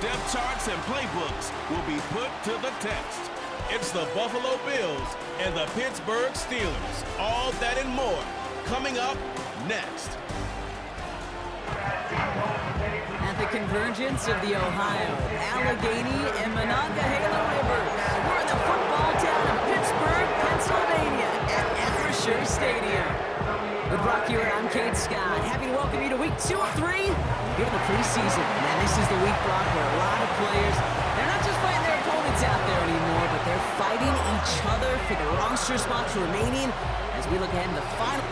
Depth charts and playbooks will be put to the test. It's the Buffalo Bills and the Pittsburgh Steelers. All that and more coming up next. At the convergence of the Ohio, Allegheny, and Monongahela Rivers, we're in the football town of Pittsburgh, Pennsylvania, at Acrisure Stadium. With Brock here, I'm Kate Scott. Happy to welcome you to week 2 of 3 here in the preseason. Now, this is the week, Brock, where a lot of players, they're not just fighting their opponents out there anymore, but they're fighting each other for the roster spots remaining as we look ahead to the final.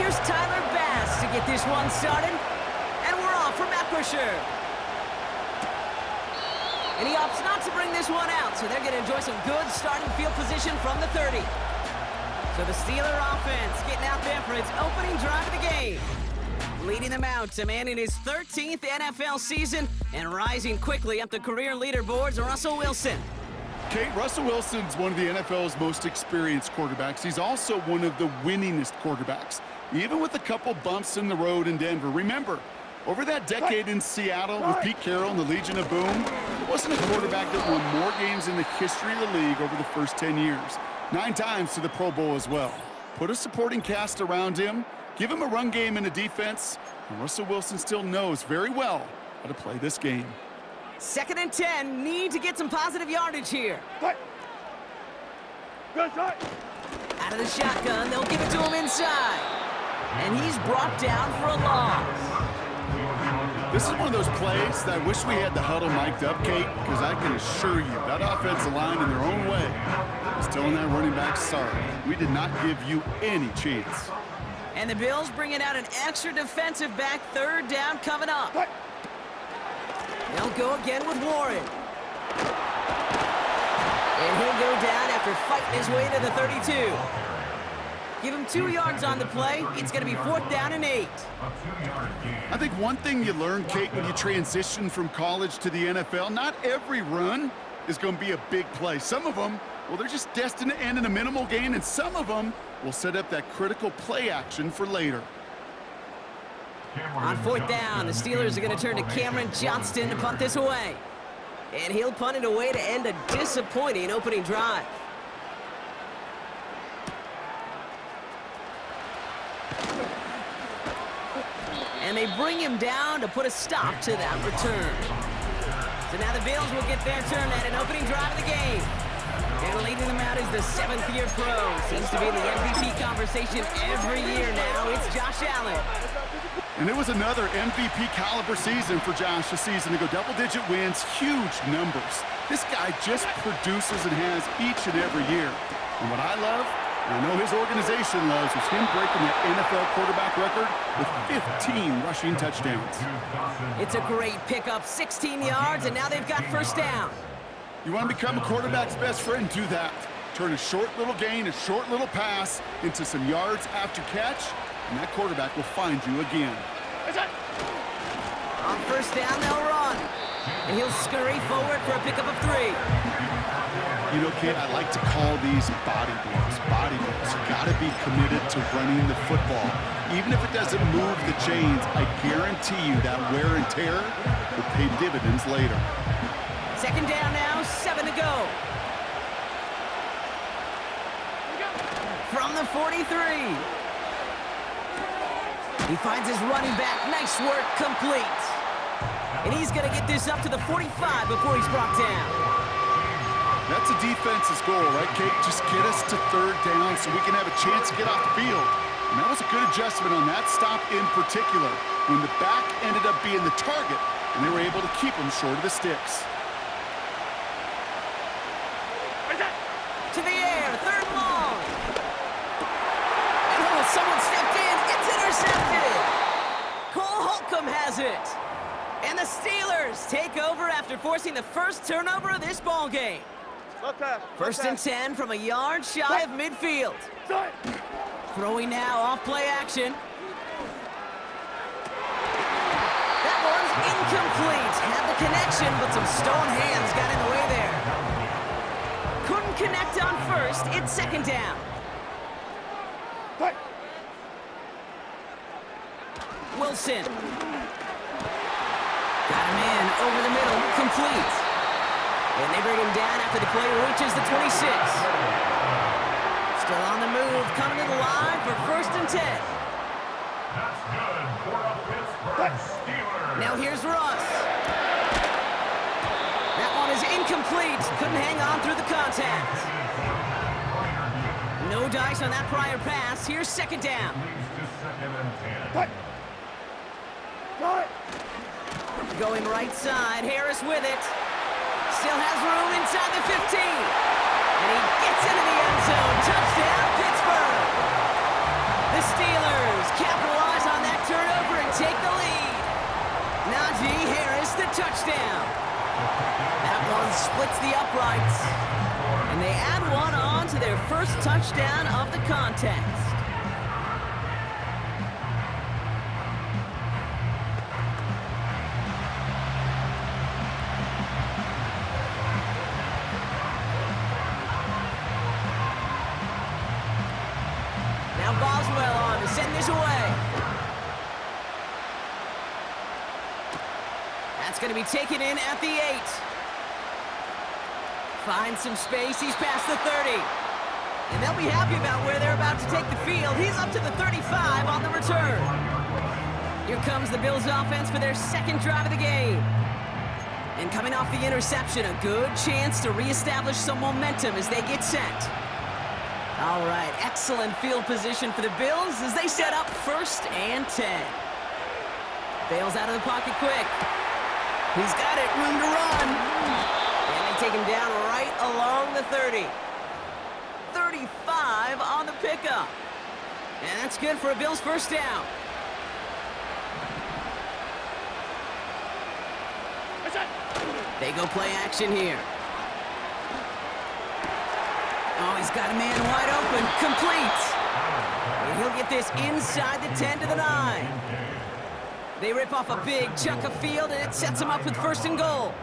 Here's Tyler Bass to get this one started. And we're off from Acrisure. And he opts not to bring this one out, so they're going to enjoy some good starting field position from the 30. So the Steeler offense getting out there for its opening drive of the game. Leading them out to man in his 13th NFL season and rising quickly up the career leaderboards, Russell Wilson. Kate, Russell Wilson's one of the NFL's most experienced quarterbacks. He's also one of the winningest quarterbacks, even with a couple bumps in the road in Denver. Remember, over that decade in Seattle with Pete Carroll and the Legion of Boom, there wasn't a quarterback that won more games in the history of the league over the first 10 years. 9 times to the Pro Bowl as well. Put a supporting cast around him, give him a run game and a defense, and Russell Wilson still knows very well how to play this game. 2nd and 10, need to get some positive yardage here. Out of the shotgun, they'll give it to him inside. And he's brought down for a loss. This is one of those plays that I wish we had the huddle mic'd up, Kate, because I can assure you that offensive line in their own way is telling that running back, sorry, we did not give you any chance. And the Bills bringing out an extra defensive back, 3rd down coming up. They'll go again with Warren. And he'll go down after fighting his way to the 32. Give him 2 yards on the play. It's going to be 4th down and 8. I think one thing you learn, Kate, when you transition from college to the NFL, not every run is going to be a big play. Some of them, well, they're just destined to end in a minimal gain, and some of them will set up that critical play action for later. On 4th down, the Steelers are going to turn to Cameron Johnston to punt this away. And he'll punt it away to end a disappointing opening drive. And they bring him down to put a stop to that return. So now the Bills will get their turn at an opening drive of the game. And leading them out is the 7th-year pro. Seems to be in the MVP conversation every year now. It's Josh Allen. And it was another MVP caliber season for Josh this season to go double-digit wins, huge numbers. This guy just produces and has each and every year. And what I love, and I know his organization loves, is him breaking the NFL quarterback record with 15 rushing touchdowns. It's a great pickup, 16 yards, and now they've got 1st down. You want to become a quarterback's best friend, do that. Turn a short little gain, a short little pass into some yards after catch, and that quarterback will find you again. On 1st down, they'll run. And he'll scurry forward for a pickup of 3. You know, kid, I like to call these body blows. Body blows. You got to be committed to running the football. Even if it doesn't move the chains, I guarantee you that wear and tear will pay dividends later. 2nd down now, 7 to go. From the 43. He finds his running back. Nice work, complete. And he's going to get this up to the 45 before he's brought down. That's a defense's goal, right, Kate? Just get us to 3rd down so we can have a chance to get off the field. And that was a good adjustment on that stop in particular, when the back ended up being the target, and they were able to keep him short of the sticks. To the air, 3rd long. And someone stepped in. It's intercepted. Cole Holcomb has it. And the Steelers take over after forcing the first turnover of this ball game. 1st and 10 from a yard shy of midfield. Throwing now off play action. That one's incomplete. Had the connection, but some stone hands got in the way there. Couldn't connect on first. It's second down. Wilson. Got him in over the middle, complete. And they bring him down after the play reaches the 26. Still on the move, coming to the line for 1st and 10. That's good for a Pittsburgh Steelers. Now here's Russ. That one is incomplete. Couldn't hang on through the contact. No dice on that prior pass. Here's second down. Going right side, Harris with it. Still has room inside the 15. And he gets into the end zone. Touchdown, Pittsburgh. The Steelers capitalize on that turnover and take the lead. Najee Harris, the touchdown. That one splits the uprights. And they add one on to their first touchdown of the contest. Now Boswell on to send this away. That's going to be taken in at the 8. Finds some space. He's past the 30. And they'll be happy about where they're about to take the field. He's up to the 35 on the return. Here comes the Bills offense for their second drive of the game. And coming off the interception, a good chance to reestablish some momentum as they get set. All right, excellent field position for the Bills as they set up 1st and 10. Bales out of the pocket quick. He's got it, room to run. And they take him down right along the 30. 35 on the pickup. And that's good for a Bills first down. They go play action here. Oh, he's got a man wide open. Complete. And he'll get this inside the 10 to the 9. They rip off a big chunk of field, and it sets them up with 1st and goal.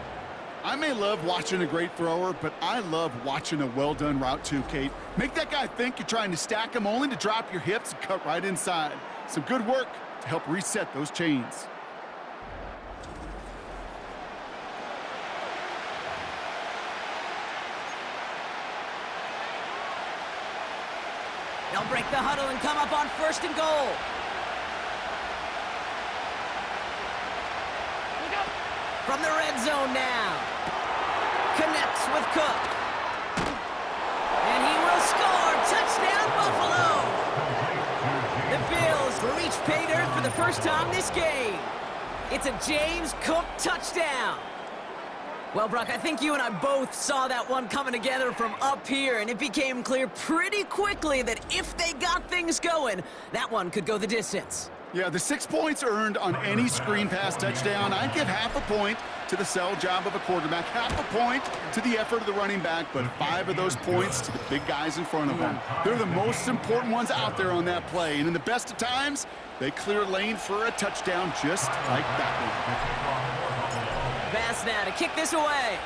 I may love watching a great thrower, but I love watching a well-done route too, Kate. Make that guy think you're trying to stack him only to drop your hips and cut right inside. Some good work to help reset those chains. They'll break the huddle and come up on 1st and goal. From the red zone now. Connects with Cook. And he will score. Touchdown, Buffalo. The Bills reach pay dirt for the first time this game. It's a James Cook touchdown. Well, Brock, I think you and I both saw that one coming together from up here, and it became clear pretty quickly that if they got things going, that one could go the distance. Yeah, the 6 points earned on any screen pass touchdown. I'd give half a point to the sell job of a quarterback, half a point to the effort of the running back, but 5 of those points to the big guys in front of them. They're the most important ones out there on that play, and in the best of times, they clear lane for a touchdown just like that one. Bass now to kick this away.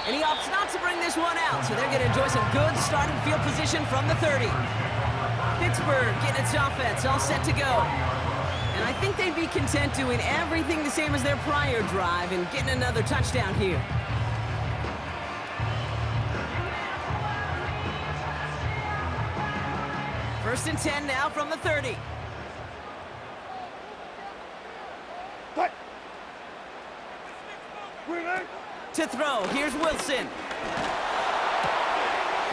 And he opts not to bring this one out, so they're going to enjoy some good starting field position from the 30. Pittsburgh getting its offense all set to go. And I think they'd be content doing everything the same as their prior drive and getting another touchdown here. First and 10 now from the 30. To throw, here's Wilson.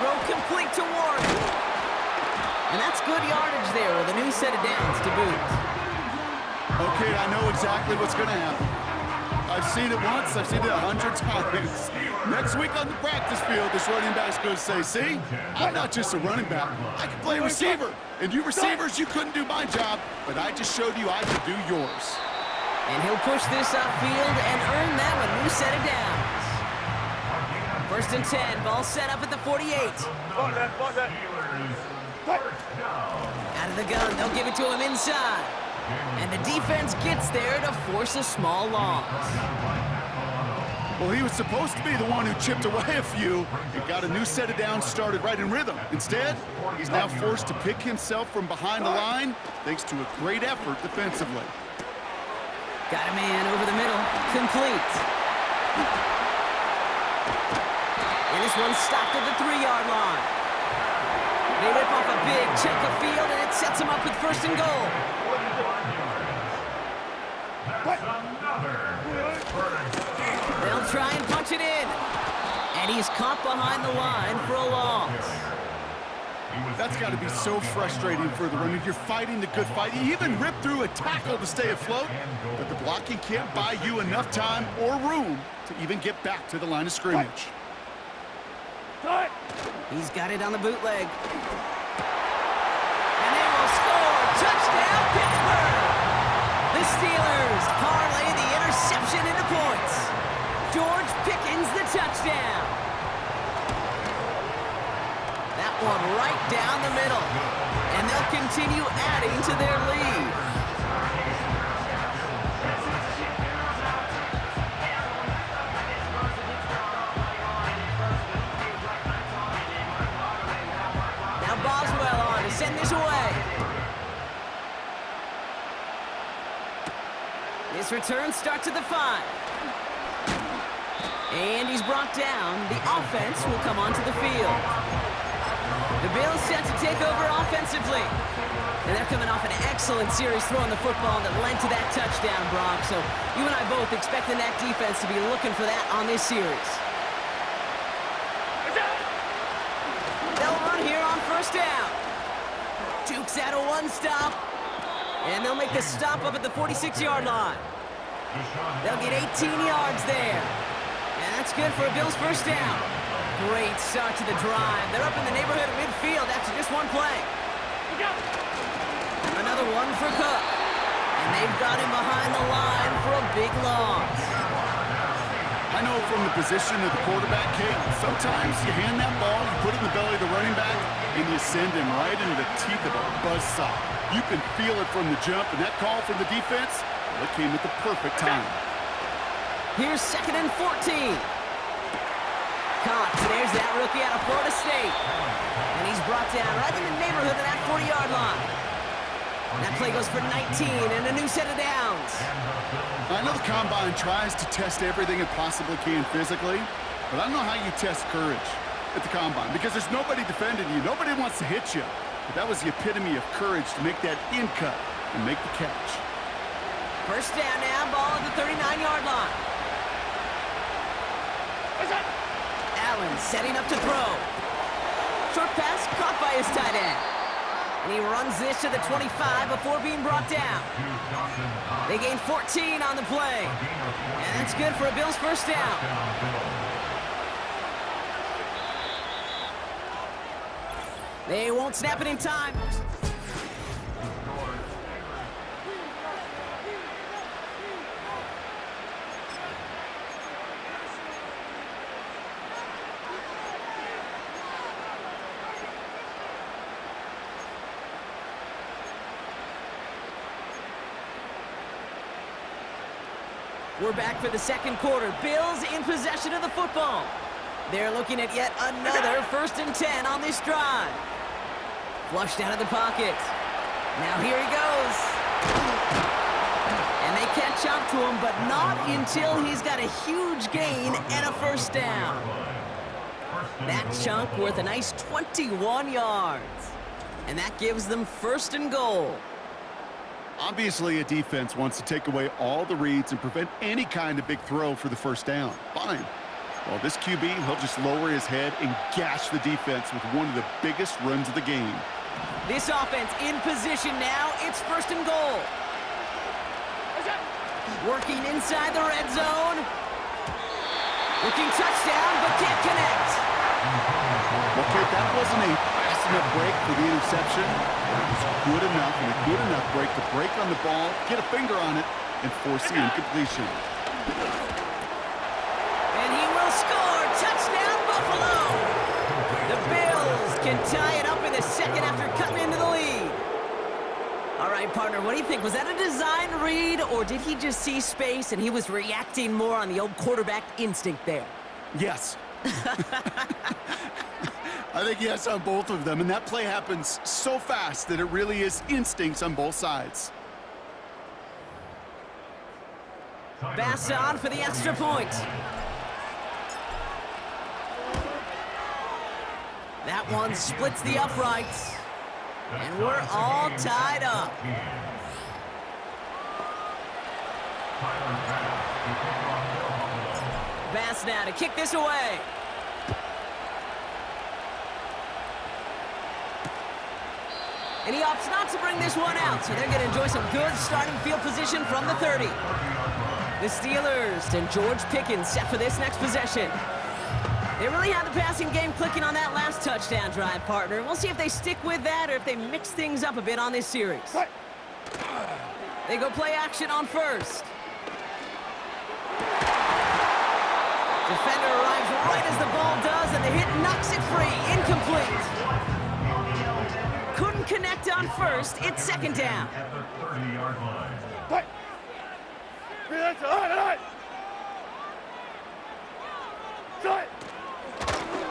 Throw complete to Warren. And that's good yardage there with a new set of downs to boot. Okay, I know exactly what's going to happen. I've seen it once, I've seen it 100 times. Next week on the practice field, this running back's going to say, see, I'm not just a running back, I can play receiver. And you receivers, you couldn't do my job, but I just showed you I could do yours. And he'll push this upfield and earn them a new set of downs. First and 10, ball set up at the 48. Out of the gun, they'll give it to him inside. And the defense gets there to force a small loss. Well, he was supposed to be the one who chipped away a few and got a new set of downs started right in rhythm. Instead, he's now forced to pick himself from behind the line thanks to a great effort defensively. Got a man over the middle. Complete. And this one's stopped at the 3-yard line. They rip off a big chunk of field, and it sets them up with first and goal. They'll try and punch it in. And he's caught behind the line for a loss. That's got to be so frustrating for the runner. You're fighting the good fight. You even rip through a tackle to stay afloat, but the blocking can't buy you enough time or room to even get back to the line of scrimmage. He's got it on the bootleg. And they will score. Touchdown, Pittsburgh! The Steelers parlay the interception into points. George Pickens the touchdown. That one right down the middle. And they'll continue adding to their lead. Now Boswell on to send this away. This return starts at the 5. And he's brought down. The offense will come onto the field. The Bills set to take over offensively. And they're coming off an excellent series throwing the football that led to that touchdown, Brock. So you and I both expecting that defense to be looking for that on this series. They'll run here on first down. Duke's out of one stop. And they'll make the stop up at the 46-yard line. They'll get 18 yards there. And that's good for a Bills first down. Great start to the drive. They're up in the neighborhood of midfield after just one play. Another one for Cook. And they've got him behind the line for a big loss. I know from the position of the quarterback, Kate, sometimes you hand that ball, you put it in the belly of the running back, and you send him right into the teeth of a buzzsaw. You can feel it from the jump, and that call from the defense, well, it came at the perfect time. Here's 2nd and 14. Cox, there's that rookie out of Florida State. And he's brought down right in the neighborhood of that 40-yard line. That play goes for 19 and a new set of downs. I know the Combine tries to test everything it possibly can physically, but I don't know how you test courage at the Combine because there's nobody defending you. Nobody wants to hit you. But that was the epitome of courage to make that in cut and make the catch. First down now, ball at the 39-yard line. Allen setting up to throw. Short pass caught by his tight end. And he runs this to the 25 before being brought down. They gain 14 on the play. And that's good for a Bills first down. They won't snap it in time. We're back for the second quarter. Bills in possession of the football. They're looking at yet another 1st and 10 on this drive. Flushed out of the pocket. Now here he goes. And they catch up to him, but not until he's got a huge gain and a first down. That chunk worth a nice 21 yards. And that gives them 1st and goal. Obviously, a defense wants to take away all the reads and prevent any kind of big throw for the first down. Fine. Well, this QB, he'll just lower his head and gash the defense with one of the biggest runs of the game. This offense in position now. It's 1st and goal. Working inside the red zone. Looking touchdown, but can't connect. Okay, that wasn't a fast enough break for the interception. It was good enough and a good enough break to break on the ball, get a finger on it, and force the incompletion. And he will score. Touchdown, Buffalo. The Bills can tie it up in the second after cutting into the lead. All right. right, partner. What do you think? Was that a design read, or did he just see space and he was reacting more on the old quarterback instinct there? Yes. I think yes on both of them, and that play happens so fast that it really is instincts on both sides. Pass on for the extra point. That one splits the uprights. And we're all tied up. Bass now to kick this away. And he opts not to bring this one out, so they're going to enjoy some good starting field position from the 30. The Steelers and George Pickens set for this next possession. They really had the passing game clicking on that last touchdown drive, partner. We'll see if they stick with that or if they mix things up a bit on this series. They go play action on first. Defender arrives right as the ball does, and the hit knocks it free. Incomplete. Couldn't connect on first. It's second down. At the 30-yard line.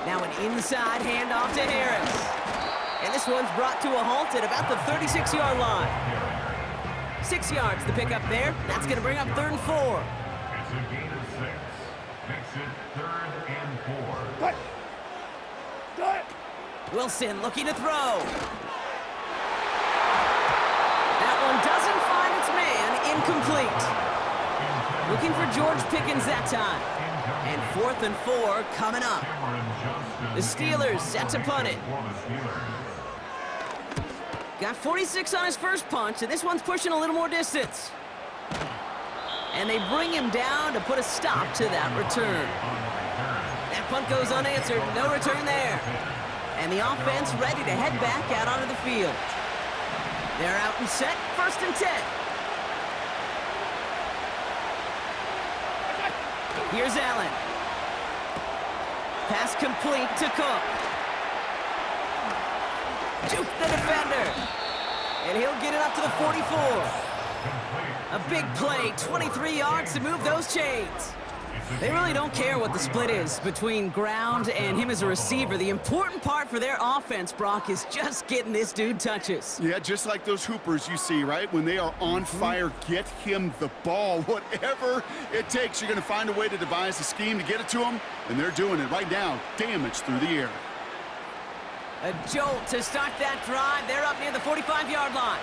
Now an inside handoff to Harris. And this one's brought to a halt at about the 36-yard line. 6 yards to pick up there. That's going to bring up 3rd and 4. It's a gain of 6. Makes it 3rd and 4. Wilson looking to throw. That one doesn't find its man. Incomplete. Looking for George Pickens that time. And 4th and 4 coming up. The Steelers set to punt it. Got 46 on his first punch, and this one's pushing a little more distance. And they bring him down to put a stop to that return. That punt goes unanswered. No return there. And the offense ready to head back out onto the field. They're out and set. 1st and 10. Here's Allen. Pass complete to Cook. Juke the defender. And he'll get it up to the 44. A big play, 23 yards to move those chains. They really don't care what the split is between ground and him as a receiver. The important part for their offense, Brock, is just getting this dude touches. Yeah, just like those hoopers you see, right? When they are on fire, get him the ball. Whatever it takes, you're going to find a way to devise a scheme to get it to him, and they're doing it right now. Damage through the air. A jolt to start that drive. They're up near the 45-yard line.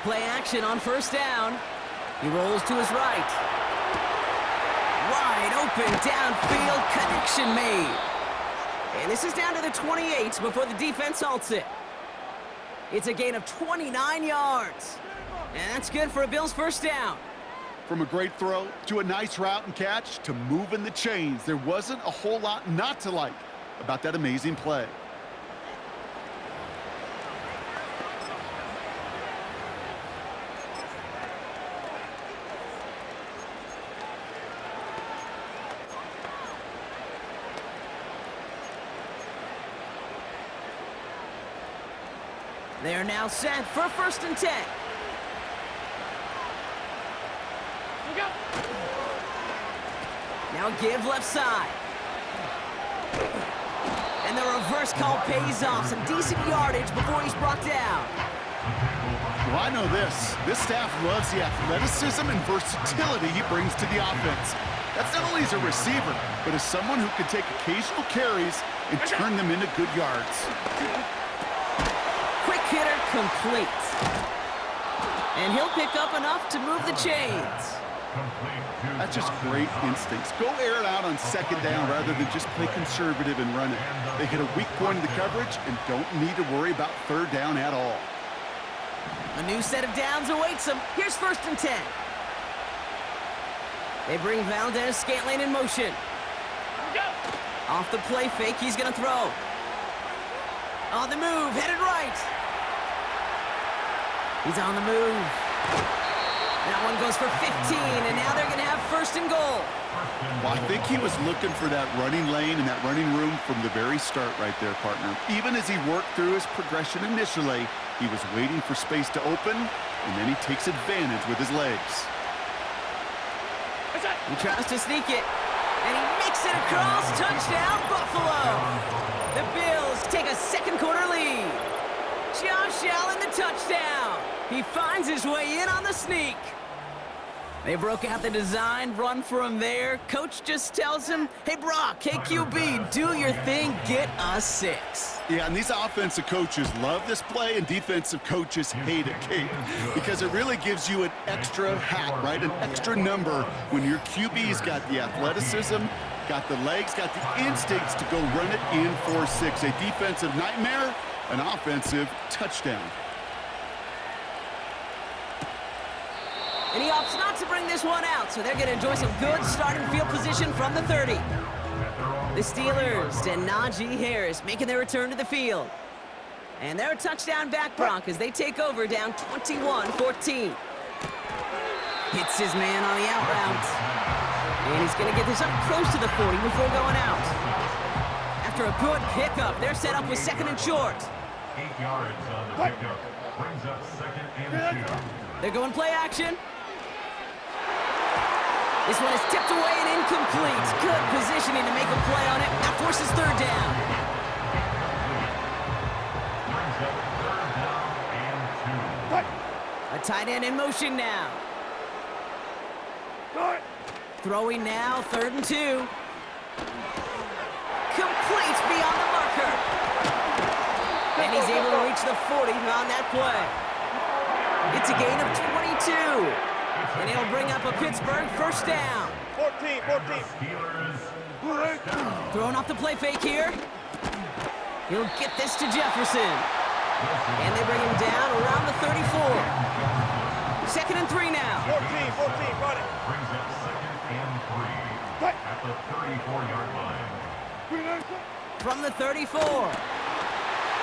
Play action on 1st down. He rolls to his right. Wide open downfield, connection made. And this is down to the 28 before the defense halts it. It's a gain of 29 yards. And that's good for a Bills 1st down. From a great throw to a nice route and catch to moving the chains, there wasn't a whole lot not to like about that amazing play. They're now set for 1st and 10. Now give left side. And the reverse call pays off. Some decent yardage before he's brought down. Well, I know this. This staff loves the athleticism and versatility he brings to the offense. That's not only as a receiver, but as someone who can take occasional carries and turn them into good yards. Quick hitter complete. And he'll pick up enough to move the chains. That's just great instincts. Go air it out on 2nd down rather than just play conservative and run it. They hit a weak point in the coverage and don't need to worry about 3rd down at all. A new set of downs awaits them. Here's 1st and 10. They bring Valdez-Scantling in motion. Off the play fake, he's going to throw. On the move, headed right. He's on the move. That one goes for 15, and now they're going to have 1st and goal. Well, I think he was looking for that running lane and that running room from the very start right there, partner. Even as he worked through his progression initially, He was waiting for space to open, and then he takes advantage with his legs. He tries to sneak it, and he makes it across. Touchdown, Buffalo! The Bills take a second quarter lead. Josh Allen, the touchdown. He finds his way in on the sneak. They broke out the design run for him there. Coach just tells him, hey, Brock, hey, QB, do your thing, get us 6. Yeah, and these offensive coaches love this play, and defensive coaches hate it, Kate, because it really gives you an extra hat, right? An extra number when your QB's got the athleticism, got the legs, got the instincts to go run it in for 6. A defensive nightmare, an offensive touchdown. And he opts not to bring this one out, so they're going to enjoy some good starting field position from the 30. The Steelers and Najee Harris making their return to the field. And they're a touchdown back, Broncos. They take over down 21-14. Hits his man on the out route. And he's going to get this up close to the 40 before going out. After a good pickup, they're set up with second and short. 8 yards on the pickup. Brings up second and 2. They're going play action. This one is tipped away and incomplete. Good positioning to make a play on it. That forces third down. Brings up third down and 2. A tight end in motion now. Throwing now, 3rd and 2. Complete beyond the marker. And he's able to reach the 40 on that play. It's a gain of 22. And he'll bring up a Pittsburgh first down. 14. Throwing off the play fake here. He'll get this to Jefferson. And they bring him down around the 34. 2nd and 3 now. 14, run it. Brings up second and 3 at the 34-yard line. From the 34.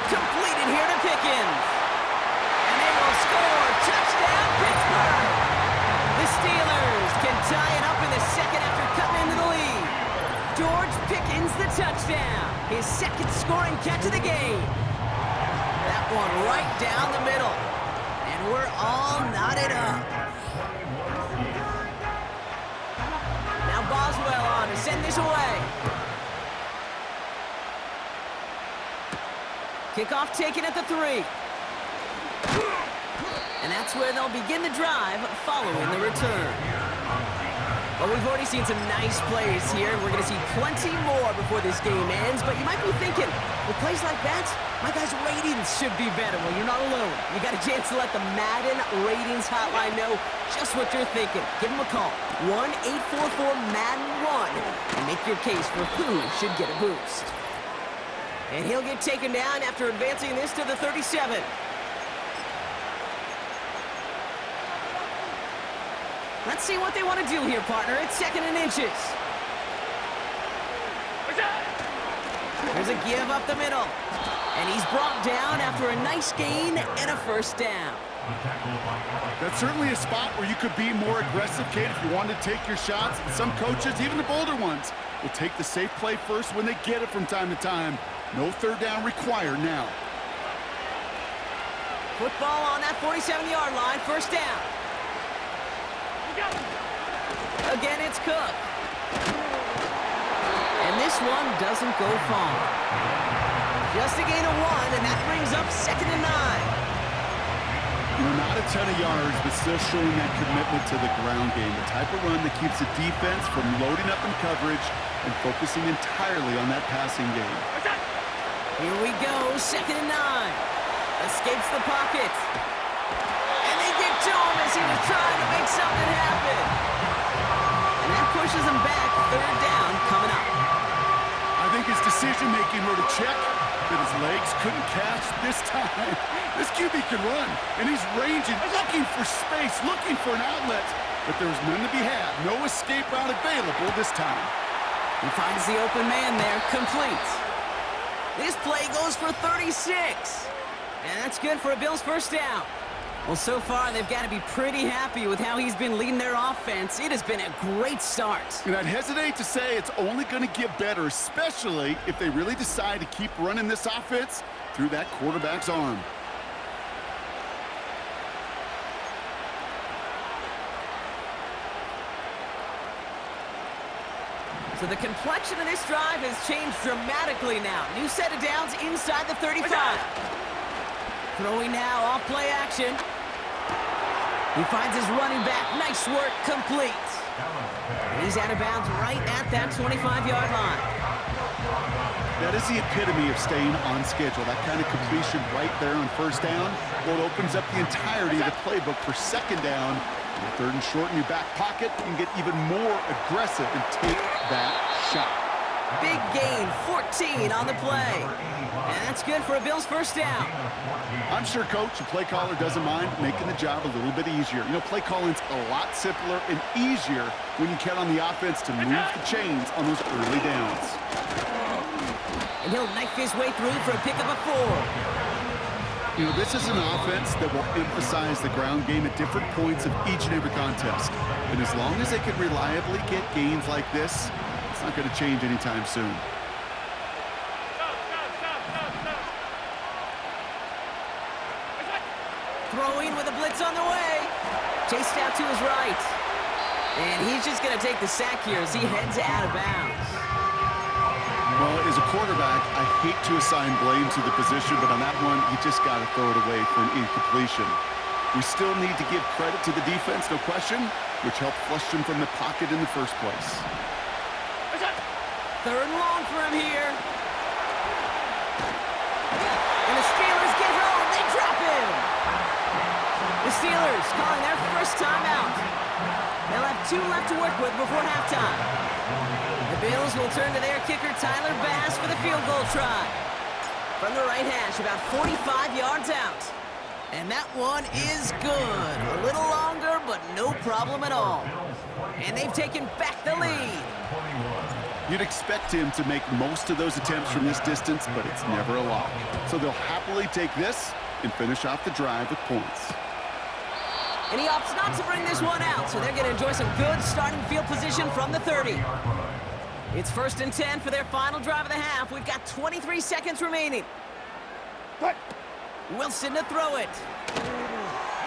Completed here to Pickens. And they will score. Touchdown, Pittsburgh. The Steelers can tie it up in the second after cutting into the lead. George Pickens, the touchdown. His second scoring catch of the game. That one right down the middle. And we're all knotted up. Now Boswell on to send this away. Kickoff taken at the 3. And that's where they'll begin the drive following the return. Well, we've already seen some nice plays here, and we're going to see plenty more before this game ends. But you might be thinking, with plays like that, my guys' ratings should be better. Well, you're not alone. You got a chance to let the Madden ratings hotline know just what you're thinking. Give them a call, 1-844-MADDEN-1, and make your case for who should get a boost. And he'll get taken down after advancing this to the 37. Let's see what they want to do here, partner. It's 2nd and inches. There's a give up the middle. And he's brought down after a nice gain and a first down. That's certainly a spot where you could be more aggressive, Kate, if you want to take your shots. Some coaches, even the bolder ones, will take the safe play first when they get it from time to time. No third down required now. Football on that 47-yard line, first down. Again, it's Cook. And this one doesn't go far. Just a gain of 1, and that brings up 2nd and 9. Not a ton of yards, but still showing that commitment to the ground game. The type of run that keeps the defense from loading up in coverage and focusing entirely on that passing game. Here we go, 2nd and 9. Escapes the pocket. And they get to him as he was trying to make something happen. And that pushes him back, 3rd down coming up. I think his decision-making were to check that his legs couldn't catch this time. This QB can run, and he's ranging, looking for space, looking for an outlet. But there's none to be had. No escape route available this time. He finds the open man there, complete. This play goes for 36. And that's good for a Bills first down. Well, so far, they've got to be pretty happy with how he's been leading their offense. It has been a great start. And I'd hesitate to say it's only going to get better, especially if they really decide to keep running this offense through that quarterback's arm. So the complexion of this drive has changed dramatically now. New set of downs inside the 35. Throwing now off play action. He finds his running back. Nice work, complete. And he's out of bounds right at that 25-yard line. That is the epitome of staying on schedule. That kind of completion right there on first down. Well, it opens up the entirety of the playbook for second down. Third and short in your back pocket. You can get even more aggressive and take that shot. Big gain, 14 on the play. And that's good for a Bills first down. I'm sure coach and play caller doesn't mind making the job a little bit easier. You know, play calling's a lot simpler and easier when you count on the offense to move the chains on those early downs. And he'll knife his way through for a pickup of 4. You know, this is an offense that will emphasize the ground game at different points of each and every contest. And as long as they can reliably get gains like this, it's not going to change anytime soon. Throwing with a blitz on the way. Chased out to his right. And he's just going to take the sack here as he heads out of bounds. Well, as a quarterback, I hate to assign blame to the position, but on that one, you just got to throw it away for an incompletion. We still need to give credit to the defense, no question, which helped flush them from the pocket in the first place. Third and long for him here. And the Steelers get home. They drop him. The Steelers calling their first timeout. They'll have 2 left to work with before halftime. The Bills will turn to their kicker, Tyler Bass, for the field goal try. From the right hash, about 45 yards out. And that one is good. A little longer, but no problem at all. And they've taken back the lead. You'd expect him to make most of those attempts from this distance, but it's never a lock. So they'll happily take this and finish off the drive with points. And he opts not to bring this one out, so they're going to enjoy some good starting field position from the 30. It's 1st and 10 for their final drive of the half. We've got 23 seconds remaining. Wilson to throw it.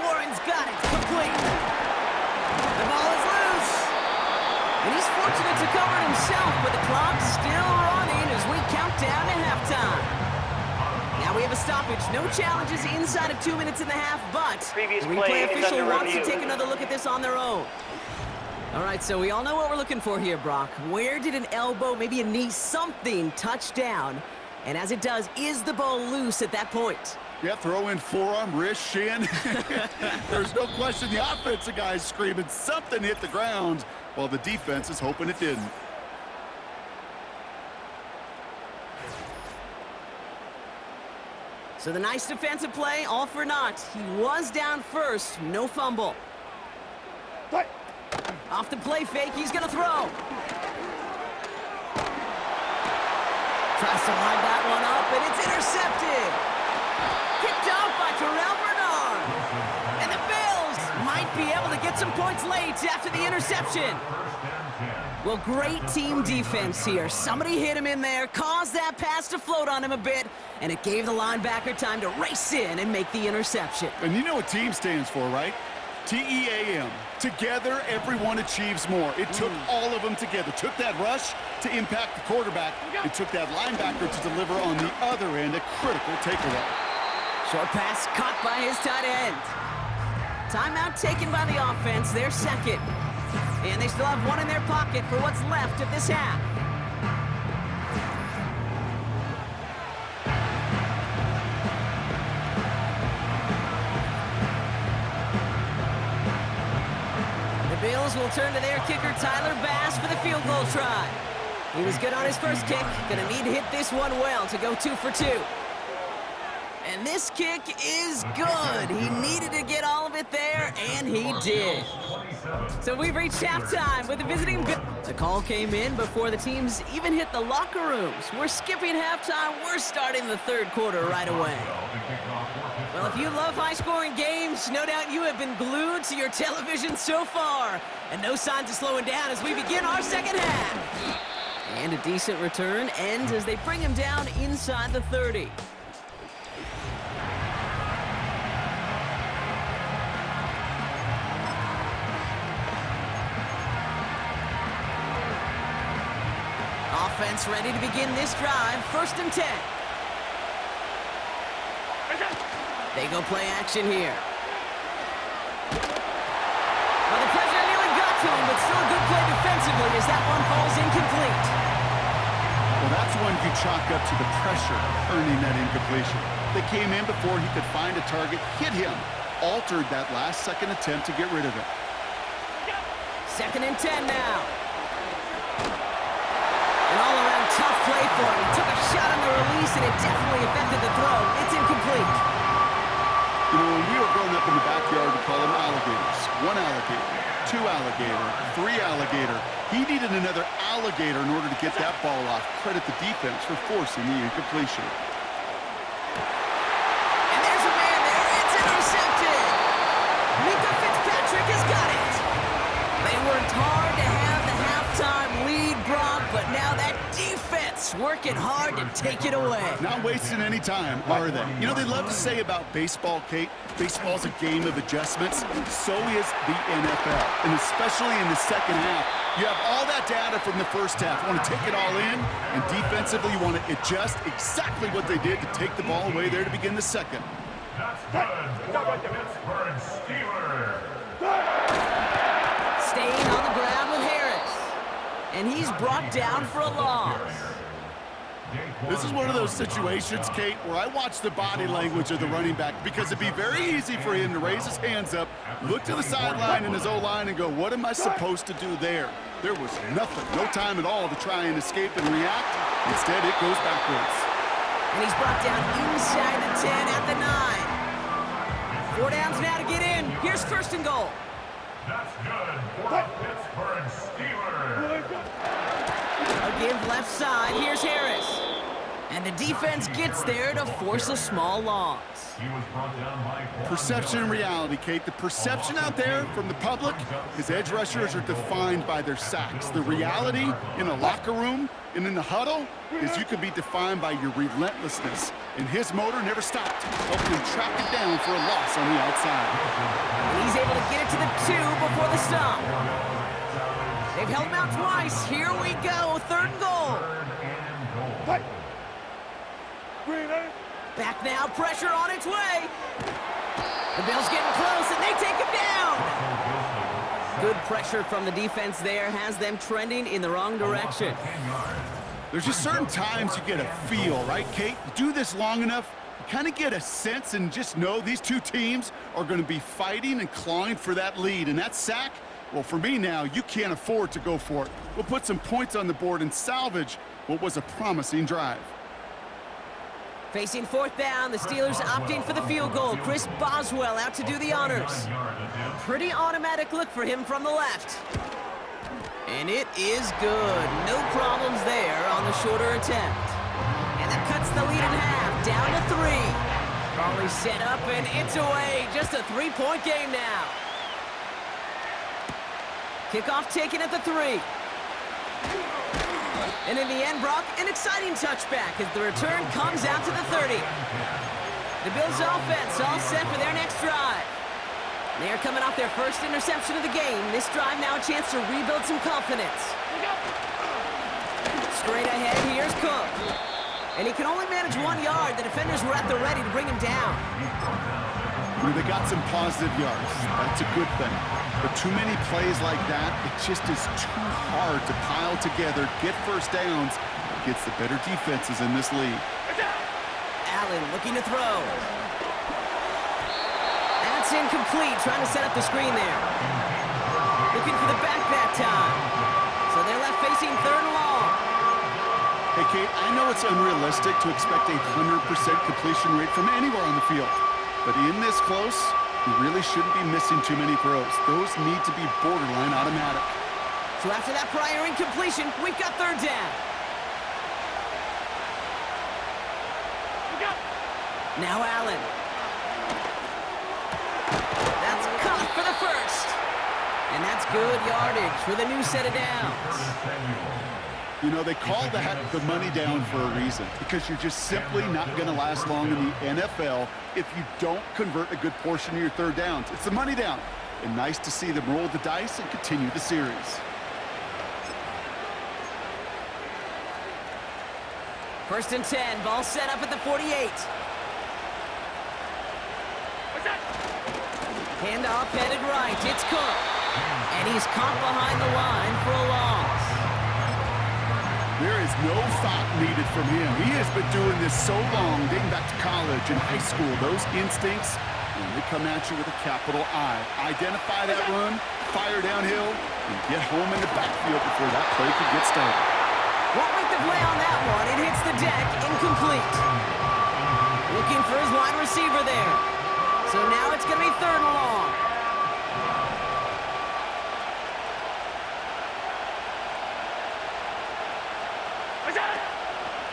Warren's got it. Complete. The ball is loose. And he's fortunate to cover it himself, but the clock's still running as we count down to halftime. Now we have a stoppage. No challenges inside of 2 minutes and a half, but Previous the play replay is official under wants to review. take another look at this on their own. All right, so we all know what we're looking for here, Brock. Where did an elbow, maybe a knee, something touch down? And as it does, is the ball loose at that point? Yeah, throw in forearm, wrist, shin. There's no question the offensive guy's screaming something hit the ground while the defense is hoping it didn't. So the nice defensive play, all for naught. He was down first, no fumble. Off the play fake, he's going to throw. Tries to line that one up, and it's intercepted. Picked off by Terrell Bernard. And the Bills might be able to get some points late after the interception. Well, great team defense here. Somebody hit him in there, caused that pass to float on him a bit, and it gave the linebacker time to race in and make the interception. And you know what team stands for, right? T-E-A-M. Together, everyone achieves more. It took all of them together. Took that rush to impact the quarterback. It took that linebacker to deliver on the other end, a critical takeaway. Short pass caught by his tight end. Timeout taken by the offense, their second. And they still have one in their pocket for what's left of this half. The Bills will turn to their kicker, Tyler Bass, for the field goal try. He was good on his first kick. Gonna need to hit this one well to go 2 for 2. And this kick is good. He needed to get all of it there, and he did. So we've reached halftime with the visiting Bills. The call came in before the teams even hit the locker rooms. We're skipping halftime. We're starting the third quarter right away. Well, if you love high-scoring games, no doubt you have been glued to your television so far. And no signs of slowing down as we begin our second half. And a decent return ends as they bring him down inside the 30. Offense ready to begin this drive. 1st and 10. They go play action here. Well, the pressure nearly got to him, but still a good play defensively as that one falls incomplete. Well, that's one you chalk up to the pressure earning that incompletion. They came in before he could find a target, hit him, altered that last-second attempt to get rid of it. 2nd and 10 now. An all-around tough play for him. He took a shot on the release, and it definitely affected the throw. It's incomplete. You know, when we were growing up in the backyard, we call them alligators. 1 alligator, 2 alligator, 3 alligator. He needed another alligator in order to get that ball off. Credit the defense for forcing the incompletion. And there's a man there. It's intercepted. Mika Fitzpatrick has got it. They worked hard to have the halftime lead, Brock, but now that defense working hard to take it away. Not wasting any time, are they? You know, they love to say about baseball, Kate, baseball's a game of adjustments. So is the NFL, and especially in the second half. You have all that data from the first half. You want to take it all in, and defensively you want to adjust exactly what they did to take the ball away there to begin the second. That's good for the Pittsburgh Steelers. Staying on the ground with Harris. And he's brought down for a loss. This is one of those situations, Kate, where I watch the body language of the running back because it'd be very easy for him to raise his hands up, look to the sideline in his O-line and go, what am I supposed to do there? There was nothing, no time at all to try and escape and react. Instead, it goes backwards. And he's brought down inside the 10 at the 9. 4 downs now to get in. Here's 1st and goal. That's good for the Pittsburgh Steelers. A give left side. Here's Harris. And the defense gets there to force a small loss. He was brought down by Perception and reality, Kate. The perception out there from the public is edge rushers are defined by their sacks. The reality in a locker room and in the huddle is you can be defined by your relentlessness. And his motor never stopped, helping him track it down for a loss on the outside. And he's able to get it to the 2 before the stop. They've held him out twice. Here we go. 3rd and goal. Back now, pressure on its way. The Bills getting close, and they take him down. Good pressure from the defense there has them trending in the wrong direction. There's just certain times you get a feel, right, Kate? You do this long enough, you kind of get a sense and just know these two teams are going to be fighting and clawing for that lead. And that sack, well, for me now, you can't afford to go for it. We'll put some points on the board and salvage what was a promising drive. Facing 4th down, the Steelers opting for the field goal. Chris Boswell out to do the honors. Pretty automatic look for him from the left. And it is good. No problems there on the shorter attempt. And that cuts the lead in half, down to 3. Probably set up, and it's away. Just a 3-point game now. Kickoff taken at the 3. And in the end, Brock, an exciting touchback as the return comes out to the 30. The Bills' offense all set for their next drive. They are coming off their first interception of the game. This drive now a chance to rebuild some confidence. Straight ahead, here's Cook. And he can only manage 1 yard. The defenders were at the ready to bring him down. They got some positive yards. That's a good thing. But too many plays like that, it just is too hard to pile together, get first downs against the better defenses in this league. Allen looking to throw. That's incomplete, trying to set up the screen there. Looking for the back that time. So they're left facing 3rd and long. Hey, Kate, I know it's unrealistic to expect a 100% completion rate from anywhere on the field. But in this close, you really shouldn't be missing too many throws. Those need to be borderline automatic. So after that prior incompletion, we've got 3rd down. Now Allen. That's caught for the 1st. And that's good yardage with a new set of downs. You know, they call that the money down for a reason, because you're just simply not going to last long in the NFL if you don't convert a good portion of your 3rd downs. It's the money down. And nice to see them roll the dice and continue the series. First and 10, ball set up at the 48. Handoff headed right, it's Cook. And he's caught behind the line for a loss. There is no thought needed from him. He has been doing this so long, dating back to college and high school. Those instincts, when they come at you with a capital I. Identify that run, fire downhill, and get home in the backfield before that play could get started. Won't make the play on that one. It hits the deck, incomplete. Looking for his wide receiver there. So now it's going to be 3rd and long.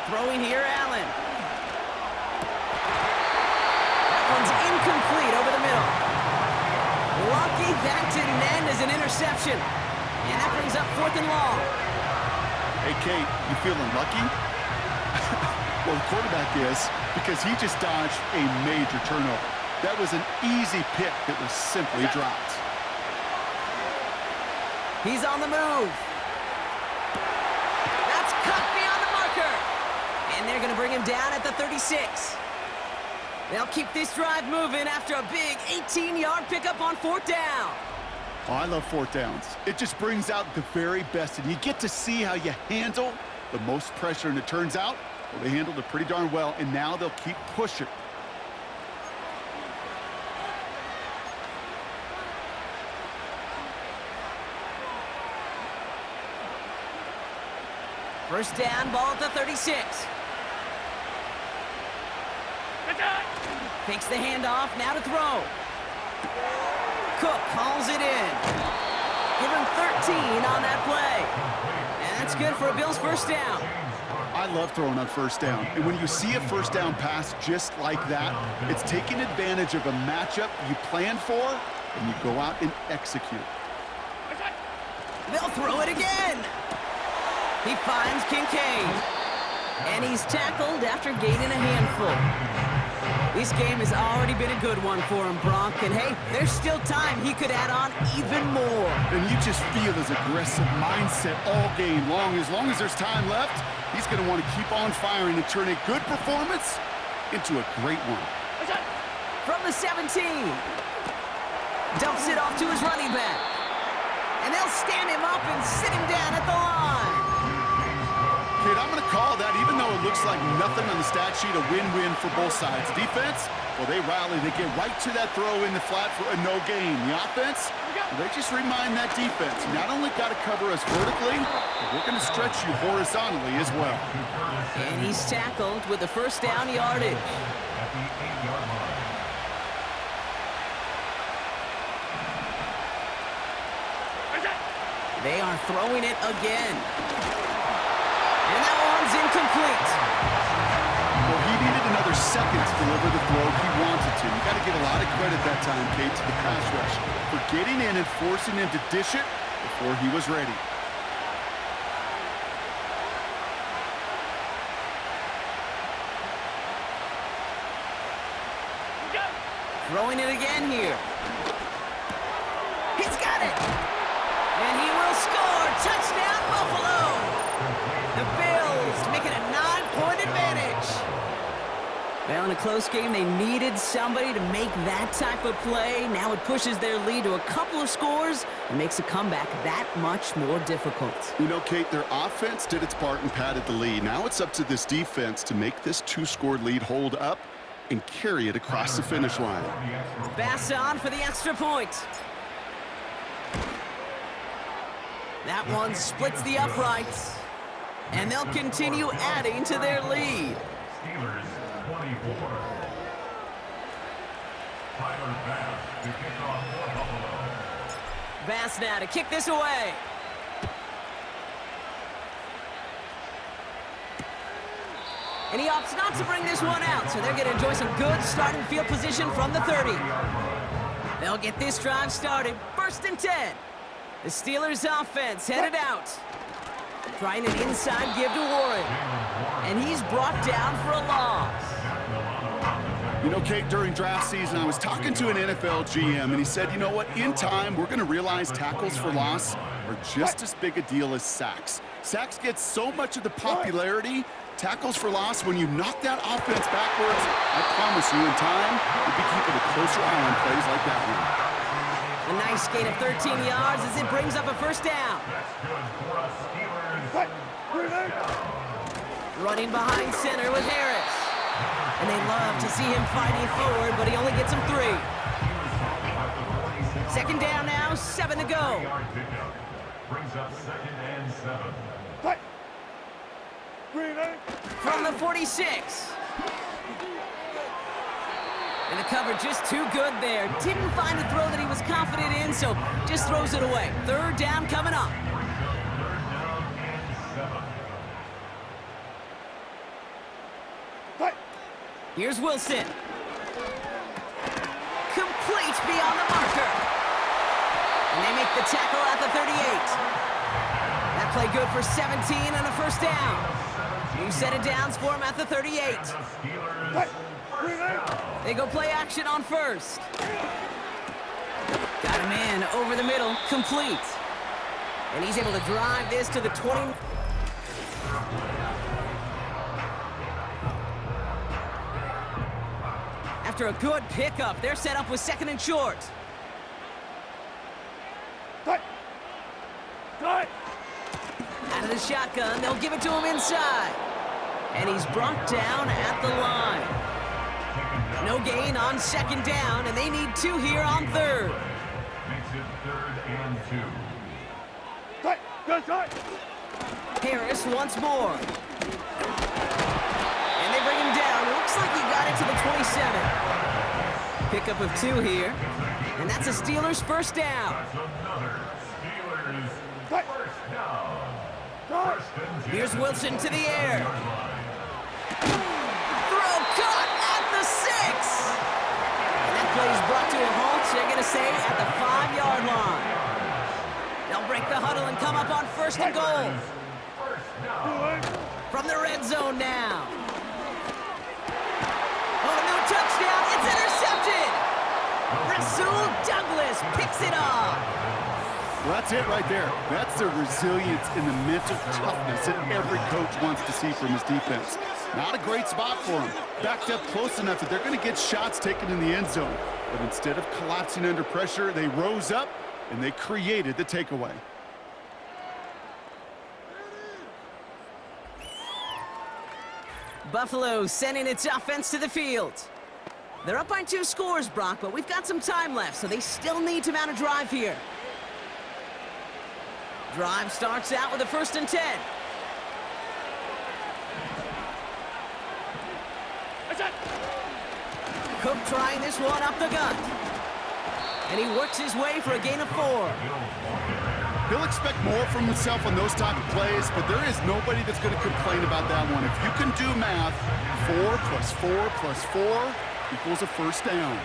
Throwing here, Allen. That one's incomplete over the middle. Lucky that didn't end as an interception. And that brings up 4th and long. Hey, Kate, you feeling lucky? Well, the quarterback is, because he just dodged a major turnover. That was an easy pick that was simply dropped. He's on the move. That's cut beyond the marker. And they're going to bring him down at the 36. They'll keep this drive moving after a big 18-yard pickup on 4th down. Oh, I love 4th downs. It just brings out the very best, and you get to see how you handle the most pressure, and it turns out, well, they handled it pretty darn well, and now they'll keep pushing. First down, ball at the 36. Takes the handoff, now to throw. Cook calls it in. Give him 13 on that play. And that's good for a Bills first down. I love throwing on first down. And when you see a first down pass just like that, it's taking advantage of a matchup you planned for, and you go out and execute. They'll throw it again. He finds Kincaid. And he's tackled after gaining a handful. This game has already been a good one for him, Bronk. And hey, there's still time he could add on even more. And you just feel his aggressive mindset all game long. As long as there's time left, he's going to want to keep on firing and turn a good performance into a great one. From the 17. Dumps it off to his running back. And they'll stand him up and sit him down at the line. Kid, I'm going to call that, even though it looks like nothing on the stat sheet, a win-win for both sides. Defense, well, they rally. They get right to that throw in the flat for a no gain. The offense, well, they just remind that defense, you not only got to cover us vertically, but we're going to stretch you horizontally as well. And he's tackled with the first down yardage. At the 8-yard line. They are throwing it again. And that one's incomplete. Well, he needed another second to deliver the throw he wanted to. You got to give a lot of credit that time, Kate, to the pass rush for getting in and forcing him to dish it before he was ready. Throwing it again here. He's got it. And he will score. Touchdown, Buffalo. The Bills making a 9-point advantage. Well, in a close game, they needed somebody to make that type of play. Now it pushes their lead to a couple of scores and makes a comeback that much more difficult. You know, Kate, their offense did its part and padded the lead. Now it's up to this defense to make this 2-score lead hold up and carry it across the finish line. Bass on for the extra point. That one splits the uprights. And they'll continue adding to their lead. Steelers 24. Tyler Bass to kick off for Buffalo. Bass now to kick this away. And he opts not to bring this one out, so they're going to enjoy some good starting field position from the 30. They'll get this drive started. First and 10. The Steelers offense headed out. Trying an inside give to Warren. And he's brought down for a loss. You know, Kate, during draft season, I was talking to an NFL GM, and he said, you know what, in time, we're going to realize tackles for loss are just as big a deal as sacks. Sacks get so much of the popularity. Tackles for loss, when you knock that offense backwards, I promise you in time, you'll be keeping a closer eye on plays like that one. A nice gain of 13 yards as it brings up a first down. Running behind center with Harris. And they love to see him fighting forward, but he only gets him 3. Second down now, 7 to go. Brings up 2nd and 7. From the 46. And the cover just too good there. Didn't find a throw that he was confident in, so just throws it away. Third down coming up. Here's Wilson. Complete beyond the marker. And they make the tackle at the 38. That play good for 17 and a first down. New set of downs for him at the 38. They go play action on first. Got him in over the middle, complete. And he's able to drive this to the 20. After a good pickup, they're set up with 2nd and short. Out of the shotgun, they'll give it to him inside. And he's brought down at the line. No gain on 2nd down, and they need 2 here on 3rd. Makes it 3rd and 2. Harris once more. And they bring him down. Looks like he got it to the 27. Pickup of 2 here. And that's a Steelers first down. That's another Steelers first down. Here's Wilson to the air. Throw caught at the 6. And that play is brought to a halt, so they're going to say at the 5-yard line. They'll break the huddle and come up on 1st and goal. From the red zone now. Oh, no touchdown. It's intercepted. Rasul Douglas picks it off. Well, that's it right there. That's the resilience and the mental toughness that every coach wants to see from his defense. Not a great spot for him. Backed up close enough that they're going to get shots taken in the end zone. But instead of collapsing under pressure, they rose up and they created the takeaway. Buffalo sending its offense to the field. They're up by 2 scores, Brock, but we've got some time left, so they still need to mount a drive here. Drive starts out with a 1st and 10. Cook trying this one up the gut. And he works his way for a gain of 4. He'll expect more from himself on those type of plays, but there is nobody that's going to complain about that one. If you can do math, 4 plus 4 plus 4 equals a first down.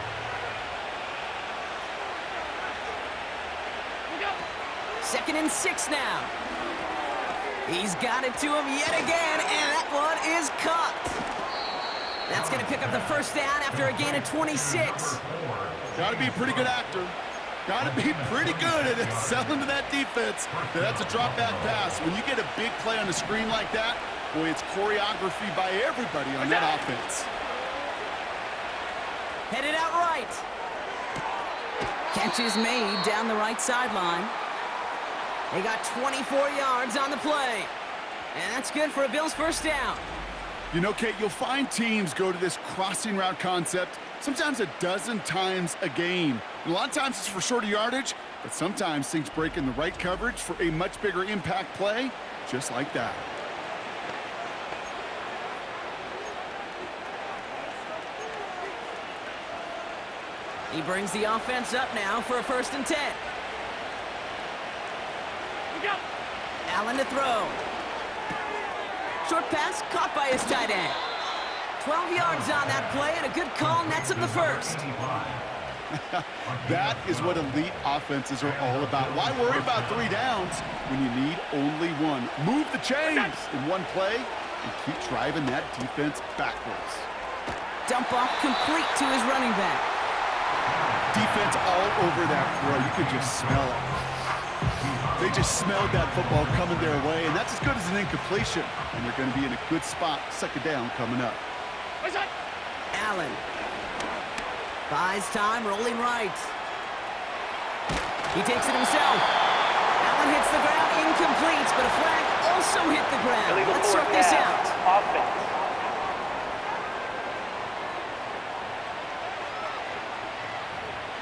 Second and 6 now. He's got it to him yet again, and that one is caught. That's going to pick up the first down after a gain of 26. Got to be a pretty good actor. Got to be pretty good at selling to that defense. That's a drop back pass. When you get a big play on the screen like that, boy, it's choreography by everybody on that offense. Headed out right. Catch is made down the right sideline. They got 24 yards on the play. And that's good for a Bills first down. You know, Kate, you'll find teams go to this crossing route concept sometimes a dozen times a game. And a lot of times it's for shorter yardage, but sometimes things break in the right coverage for a much bigger impact play, just like that. He brings the offense up now for a 1st and 10. Allen to throw. Short pass caught by his tight end. 12 yards on that play, and a good call nets him the first. That is what elite offenses are all about. Why worry about 3 downs when you need only 1? Move the chains in one play and keep driving that defense backwards. Dump off complete to his running back. Defense all over that throw. You could just smell it. They just smelled that football coming their way, and that's as good as an incompletion. And they're going to be in a good spot, second down coming up. Allen. Buys time, rolling right. He takes it himself. Allen hits the ground, incomplete, but a flag also hit the ground. Let's sort this out.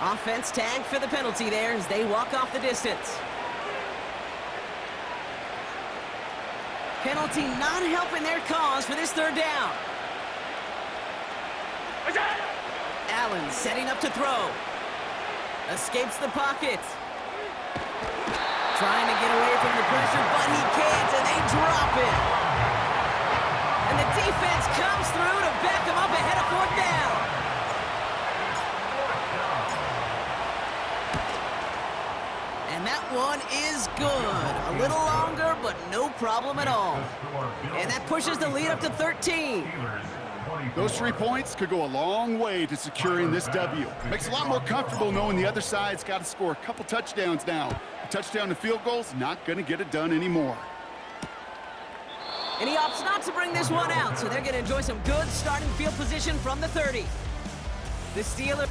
Offense tagged for the penalty there as they walk off the distance. Penalty not helping their cause for this third down. Allen setting up to throw. Escapes the pocket. Trying to get away from the pressure, but he can't, and they drop it. And the defense comes through to back him up ahead of fourth down. And that one is good. A little longer, but no problem at all. And that pushes the lead up to 13. Those 3 points could go a long way to securing this W. Makes it a lot more comfortable knowing the other side's got to score a couple touchdowns now. A touchdown to field goal's not going to get it done anymore. And he opts not to bring this one out, so they're going to enjoy some good starting field position from the 30. The Steelers...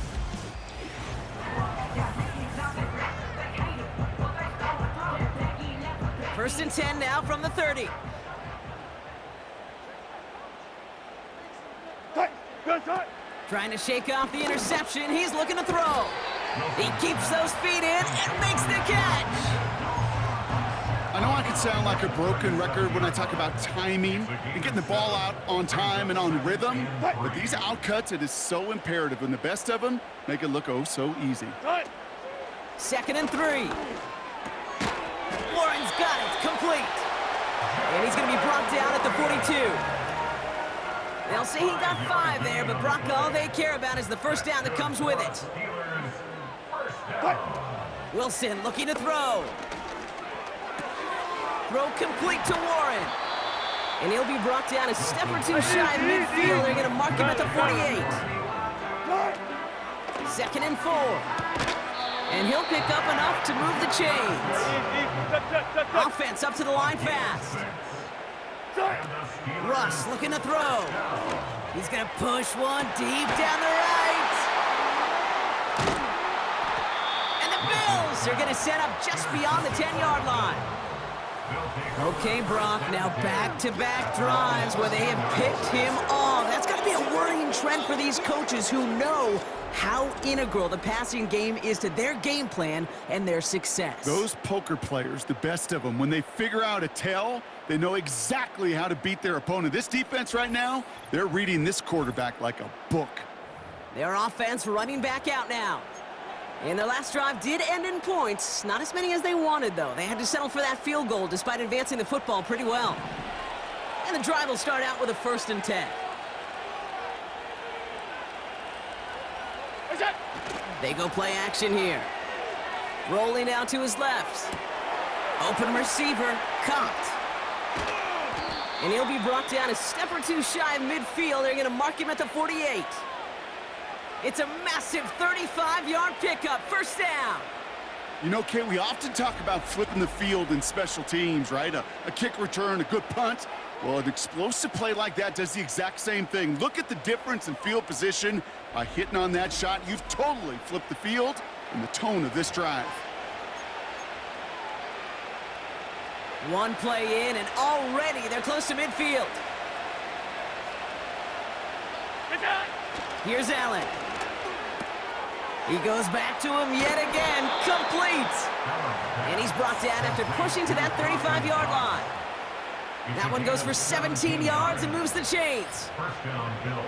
First and 10 now from the 30. Trying to shake off the interception. He's looking to throw. He keeps those feet in and makes the catch. I know I can sound like a broken record when I talk about timing and getting the ball out on time and on rhythm, but these outcuts, it is so imperative, and the best of them make it look oh so easy. Second and 3. Warren's got it, complete. And he's going to be brought down at the 42. They'll say he got 5 there, but Brock, all they care about is the first down that comes with it. Wilson looking to throw. Throw complete to Warren. And he'll be brought down a step or two shy of midfield. They're going to mark him at the 48. Second and 4. And he'll pick up enough to move the chains. Offense up to the line fast. Russ looking to throw. He's going to push one deep down the right. And the Bills are going to set up just beyond the 10-yard line. Okay, Brock, now back-to-back drives where they have picked him off. That's got to be a worrying trend for these coaches who know how integral the passing game is to their game plan and their success. Those poker players, the best of them, when they figure out a tell, they know exactly how to beat their opponent. This defense right now, they're reading this quarterback like a book. Their offense running back out now. And their last drive did end in points. Not as many as they wanted, though. They had to settle for that field goal despite advancing the football pretty well. And the drive will start out with a 1st and 10. They go play action here. Rolling out to his left. Open receiver, caught. And he'll be brought down a step or two shy of midfield. They're going to mark him at the 48. It's a massive 35-yard pickup, first down. You know, Kate, we often talk about flipping the field in special teams, right? A kick return, a good punt. Well, an explosive play like that does the exact same thing. Look at the difference in field position. By hitting on that shot, you've totally flipped the field and the tone of this drive. One play in, and already they're close to midfield. Here's Allen. He goes back to him yet again, complete. And he's brought down after pushing to that 35-yard line. That one goes for 17 yards and moves the chains. First down, Bills.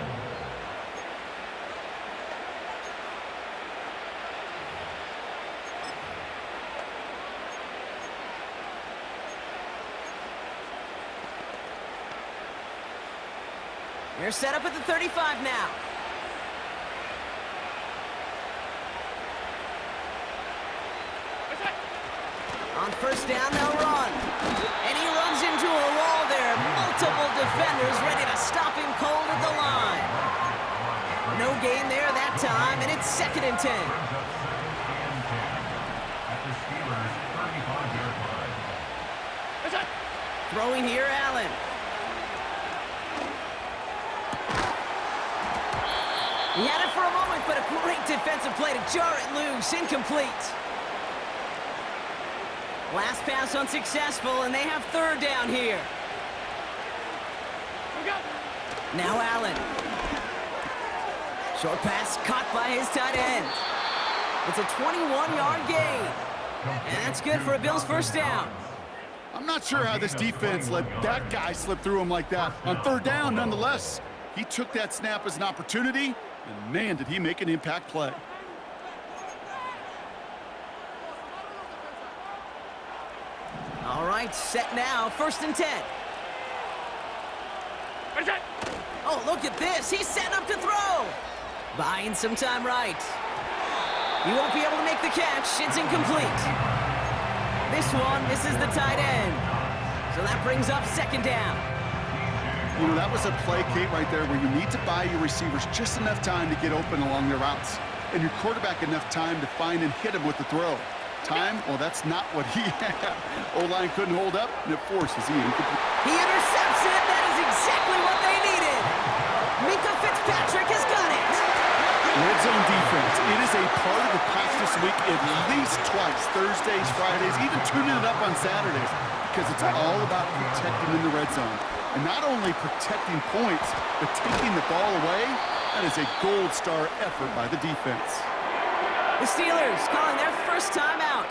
They're set up at the 35 now. On first down, they'll run. And he runs into a wall there. Multiple defenders ready to stop him cold at the line. No gain there that time, and it's 2nd and 10. At the Steelers' 35-yard line. Throwing here, Allen. He had it for a moment, but a great defensive play to jar it loose. Incomplete. Last pass unsuccessful, and they have third down here. Now Allen. Short pass caught by his tight end. It's a 21-yard gain. And that's good for a Bills first down. I'm not sure how this defense let that guy slip through him like that. On third down, nonetheless, he took that snap as an opportunity, and man, did he make an impact play. All right, set now, 1st and 10. Oh, look at this. He's setting up to throw. Buying some time right. He won't be able to make the catch. It's incomplete. This one misses the tight end. So that brings up 2nd down. You know, that was a play, Kate, right there where you need to buy your receivers just enough time to get open along their routes, and your quarterback enough time to find and hit him with the throw. Time? Well, that's not what he had. O-line couldn't hold up, and it forces him incomplete. He intercepts it. That is exactly what they needed. Minka Fitzpatrick has got it. Red zone defense. It is a part of the practice week at least twice, Thursdays, Fridays, even tuning it up on Saturdays, because it's all about protecting in the red zone. And not only protecting points, but taking the ball away. That is a gold star effort by the defense. The Steelers calling their first timeout.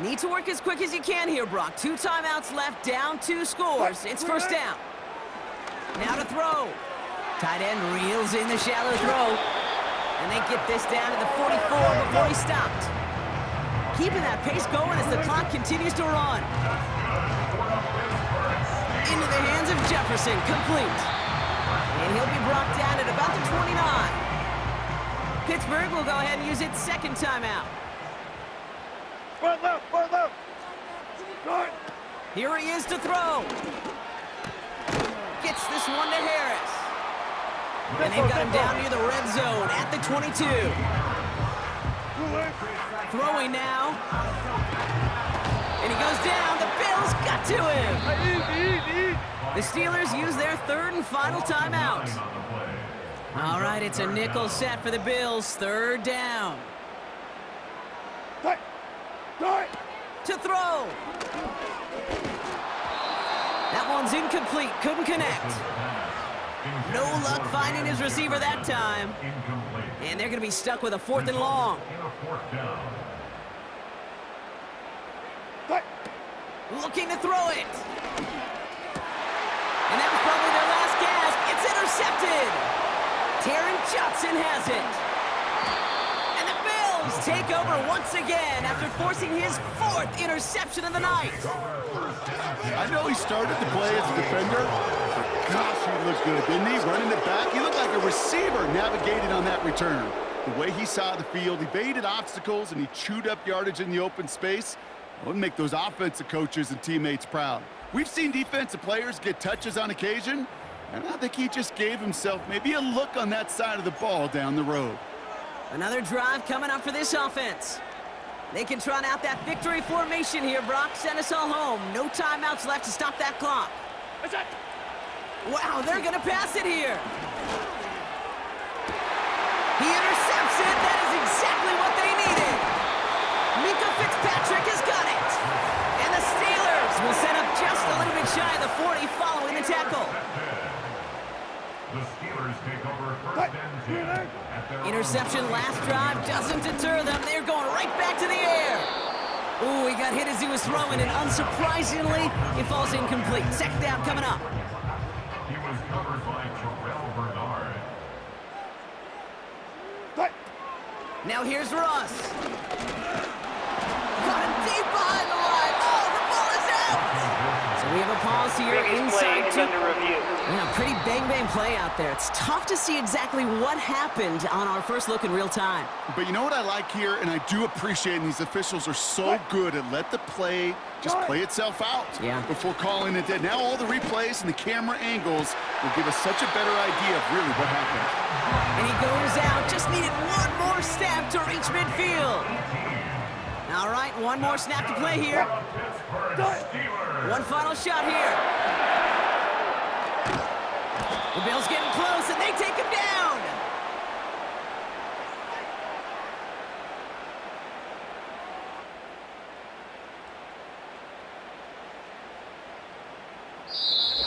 Need to work as quick as you can here, Brock. 2 timeouts left, down 2 scores. It's 1st down. Now to throw. Tight end reels in the shallow throw. And they get this down to the 44 before he stopped. Keeping that pace going as the clock continues to run. Into the hands of Jefferson, complete. And he'll be brought down at about the 29. Pittsburgh will go ahead and use its 2nd timeout. Front left, front left. Guard. Here he is to throw. Gets this one to Harris. And they've got him down near the red zone at the 22. Throwing now. And he goes down. The Bills got to him. The Steelers use their 3rd and final timeout. All right, it's a nickel set for the Bills. 3rd down. To throw. That one's incomplete. Couldn't connect. No luck finding his receiver that time. And they're going to be stuck with a 4th and long. Looking to throw it. And that was probably their last gasp. It's intercepted. Taron Johnson has it. And the Bills take over once again after forcing his 4th interception of the night. I know he started the play as a defender, but gosh, he looked good, didn't he? Running it back, he looked like a receiver navigating on that return. The way he saw the field, he baited obstacles, and he chewed up yardage in the open space. It would make those offensive coaches and teammates proud. We've seen defensive players get touches on occasion, and I think he just gave himself maybe a look on that side of the ball down the road. Another drive coming up for this offense. They can trot out that victory formation here, Brock. Send us all home. No timeouts left to stop that clock. Wow, they're going to pass it here. He intercepts it. That is exactly what they needed. Minka Fitzpatrick has got it. And the Steelers will set up just a little bit shy of the 40 following the tackle. The Steelers take over 1st and 10. Interception last drive doesn't deter them. They're going right back to the air. Ooh, he got hit as he was throwing, and unsurprisingly, it falls incomplete. 2nd down coming up. He was covered by Terrell Bernard. Now here's Russ. Got him deep behind the line. Oh, the ball is out. So we have a pause here inside 2. Yeah, pretty bang-bang play out there. It's tough to see exactly what happened on our first look in real time. But you know what I like here, and I do appreciate, and these officials are so good at let the play just play itself out before calling it dead. Now all the replays and the camera angles will give us such a better idea of really what happened. And he goes out. Just needed one more step to reach midfield. All right, one more snap to play here. Steelers. One final shot here. The Bills getting close, and they take him down.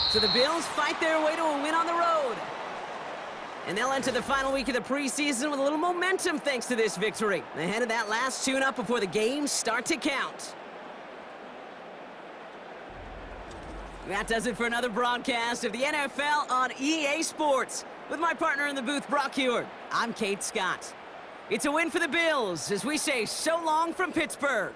So the Bills fight their way to a win on the road. And they'll enter the final week of the preseason with a little momentum thanks to this victory. Ahead of that last tune-up before the games start to count. That does it for another broadcast of the NFL on EA Sports. With my partner in the booth, Brock Heward, I'm Kate Scott. It's a win for the Bills as we say so long from Pittsburgh.